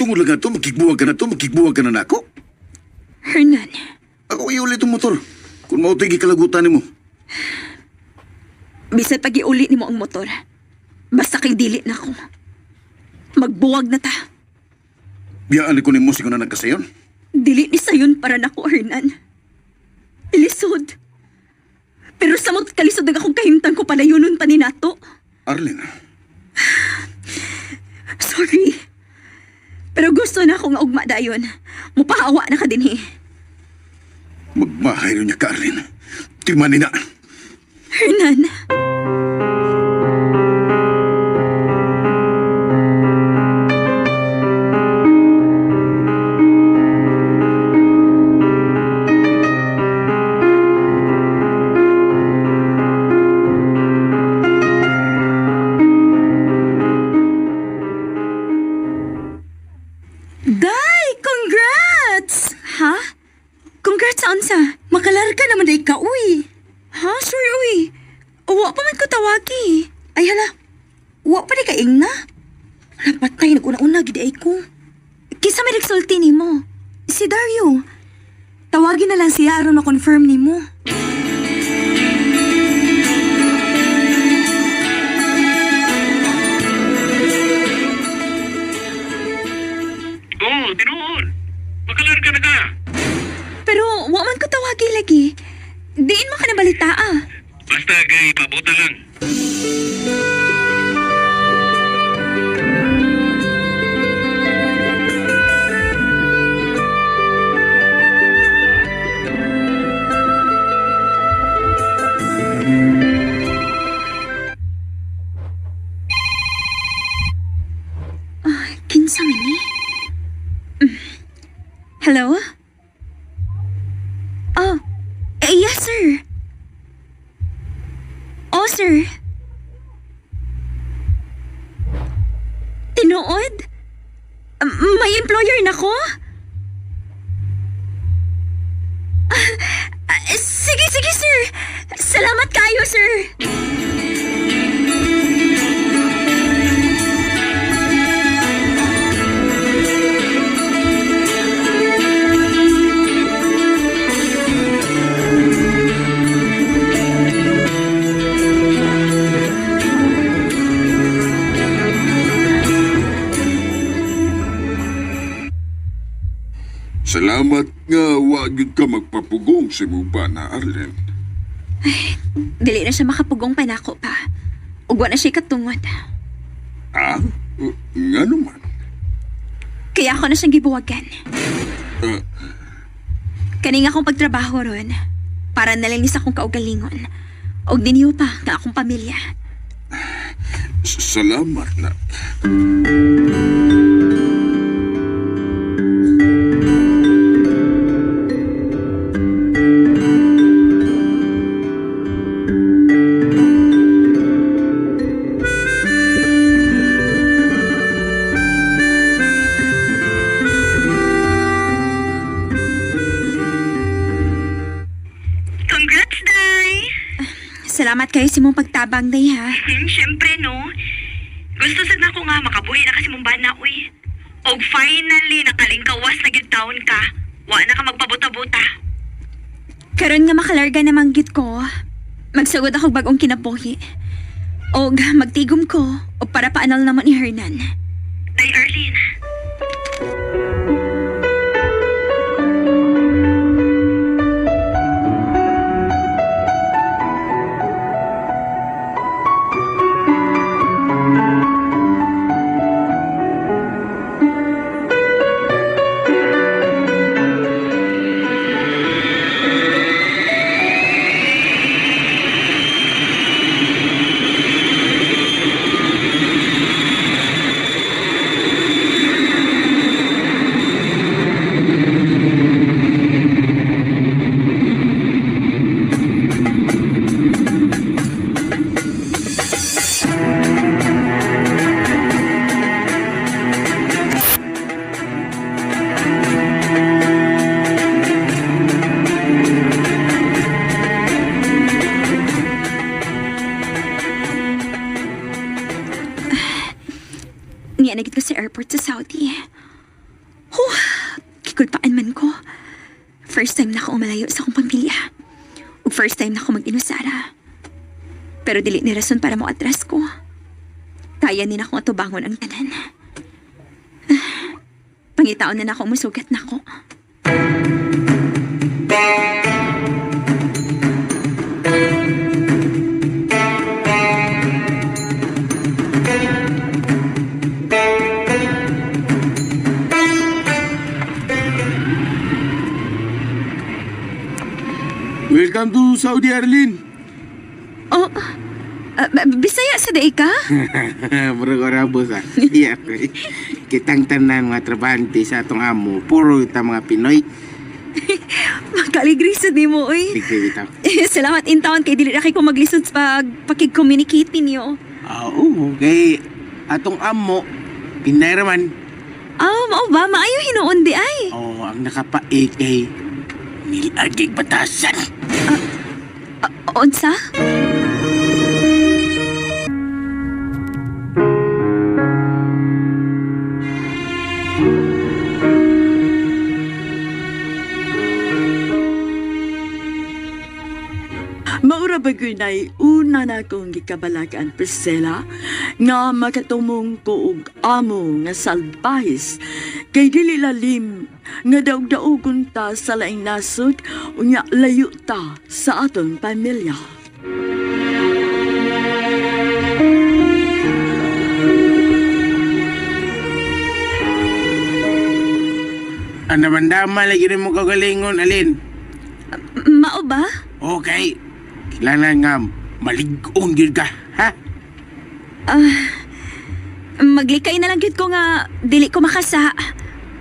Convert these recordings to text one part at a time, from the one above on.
Tungod lang to, magkigbuwag ka na nako. Hernan, Ako iuli itong motor. Kung mautoy gikalagutan ni mo. bisan pag-iuli ni mo ang motor. Basta kay dili na ako. Magbuwag na ta. Biyaan ko ni mo siya na nagkasayon. Dili ni sayon para nako, Hernan. Ilisod. Pero samot kalisod ang akong kahimtang ko padayonon pa ni nato. Arlene, Sorry. Pero gusto na akong ugma dayon. Mupahawa na ka din magmahay rin niya ka, Arlene. Timanin na. Hernan. Day! Congrats! Ha? Congrats sa unsa? Makalar ka naman day ka, uy. Ha? Sorry, uy. Uwa pa man ko tawagi. Ay hala, wa pa di ka ingna. Napatay, nag-una-una, gidi ay ko. Kisa may nagsulti ni mo. Si Dario, tawagin na lang siya aron ma-confirm ni mo. Oo, tinuod. Makalar ka na ka. Pero wa man ko tawagi lagi. Diin mo ka na balita Basta kay pabuta lang. Kinsa man ni? Hello? Oh, yes sir. Oh sir. Tinuod? May employer na ko? Sige sir. Salamat kayo sir. Salamat nga wa gyud ka magpapugong sa imong bana, Arlen. Dili na siya makapugong panako pa. Ugwa na siya katungod. Ah? Nga naman. Kaya ako na siyang gibuwagan. Ah, Kaning akong pagtrabaho ron, para nalinis akong kaugalingon. Og diniyo pa nga akong pamilya. salamat na. Congrats, Day! Salamat kayo si mong pagtabang, day ha. Siyempre, no? Gusto sad na ko nga makabuhi na kasi mong bana, uy. Og finally, nakalingkawas na gyud taon ka. Wa na ka magpabuta-buta. Karon nga makalarga na manggit ko, magsugod ako bagong kinabuhi. Og magtigom ko, o para paanal naman ni Hernan. Day, Arlene. kinabanggaan man ko. First time na ako umalayo sa akong pamilya. Ug first time na ako mag-inusara. Pero dili ni rason para mo atras ko. Kaya ni na akong atubangon ang tanan. Pangitaon na akong musugat na ako. Welcome to Saudi, Arlene. Oh, Bisaya sa day ka? Berkorabos ah. Iya, kitang tanan mga trabahante sa atong amo. Puro ita mga Pinoy. Makaligrisod ni mo, oy. Sige, bitaw. Salamat in town kay dili ra kay ko maglisod sa pakig-communicate ninyo. Oo, kay atong amo, Pinay raman. Mao ba? Maayo hinuon di ay. Oo, ang nakapae kay nilagig batasan. Unsa? Maura ba gunay una na kong gikabalakan Priscilla nga makatumong ko og amo nga salbahis kay dili lalim nga daog-daogon ta sa laing nasod unya layo ta sa aton pamilya. Ano man dama lagi rin mo kagalingon, Alin? Mao ba? Okay, kailangan nga malig-ong yun ka, ha? Maglikay na lang gyud ko nga dili ko makasa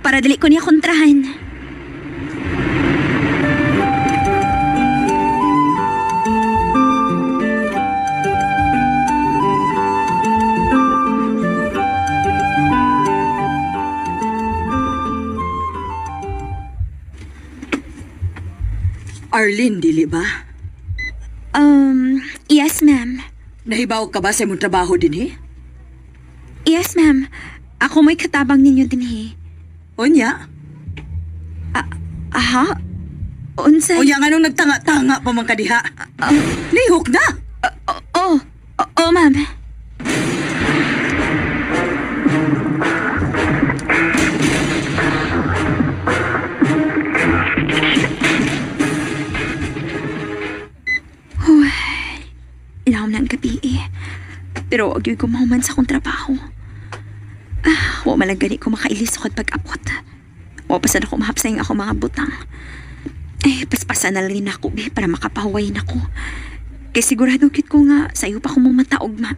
para dili ko niya kontrahan. Arlene, dili ba? Yes, ma'am. Nahibaw ka ba sa imong trabaho din Yes, ma'am. Ako may katabang ninyo din Unya? Aha? Unsay? Unya nga nung nagtanga-tanga pa man kadiha. Lihok na! Oh, ma'am. Ilawom na ang gabi Pero wag yung kumahuman sa akong trabaho. Wa malang gani ko makailis ako at pag-apot. Wa pasan ako mahapsay nga ako mga butang. Paspasan na lang ako para makapahuway na ko. Kaya sigurado kit ko nga sa'yo pa akong mataog ma.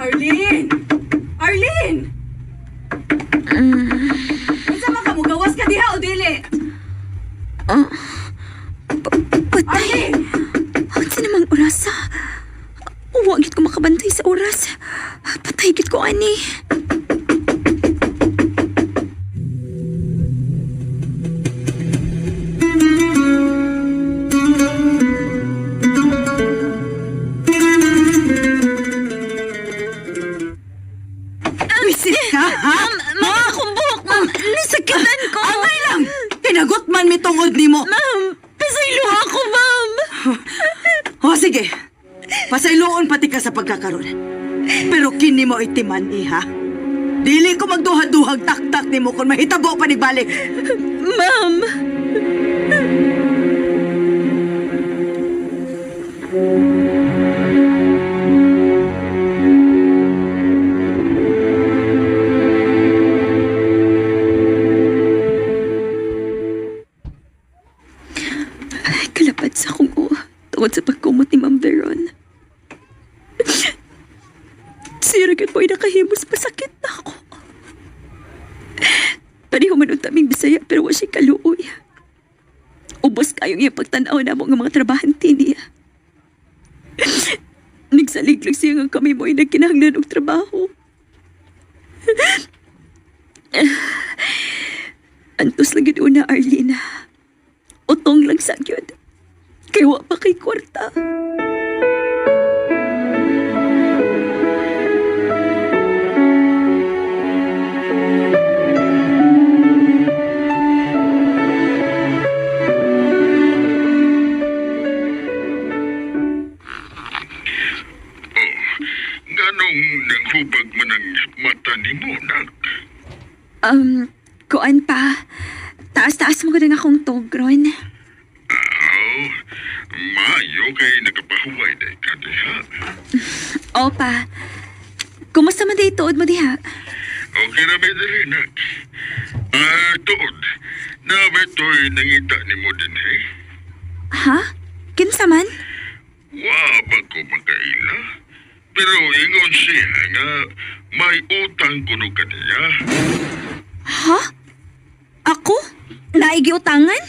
Arlene! Arlene! Unsa man ka mo gawas ka diha o dili? Patay! Unsa namang oras Huwag gid ko makabantay sa oras. Patay gid ko ani. Wisit ka, ha? Ma'am, akong buhok, ma'am. Nasakitan ko. Angay lang! Pinagot man mi tungod nimo. Ma'am, pasaylo ako, ma'am. O sige, pasayloon pati ka sa pagkakaroon. Pero kini mo itiman ha? Dili ko magduhag-duhag tak-tak nimo kung mahitabo pa ni balik. Ma'am. Kalapad sa akong tungod sa pagkumot ni Ma'am Veron. Siragad mo'y nakahimos pasakit na ako. Paniho man ang taming Bisaya pero wa siya kaluoy. Ubos kayong ipagtanaw na mo nga mga trabahante niya. Nagsaliglag siya nga kami mo ay nagkinahanglan og trabaho. Antos lang yun una, Arlene. Utong lang sa yun. Kaya wa pa kay kwarta. Ganong nanghubag man ang mata ni mo, nak. Kuan pa. Taas-taas mo ko din akong togron. Aw, maayo kay nakapahuway na ka diha. Opa. Kumusta man day tuod mo diha? Okay na may dali, nak. Tuod, nabito'y nangita ni mo din, eh. Ha? Kinsa man? Wa ba ko makaila? Pero ingon siya nga may utang kuno ka niya. Ha? Ako? Naigi utangan?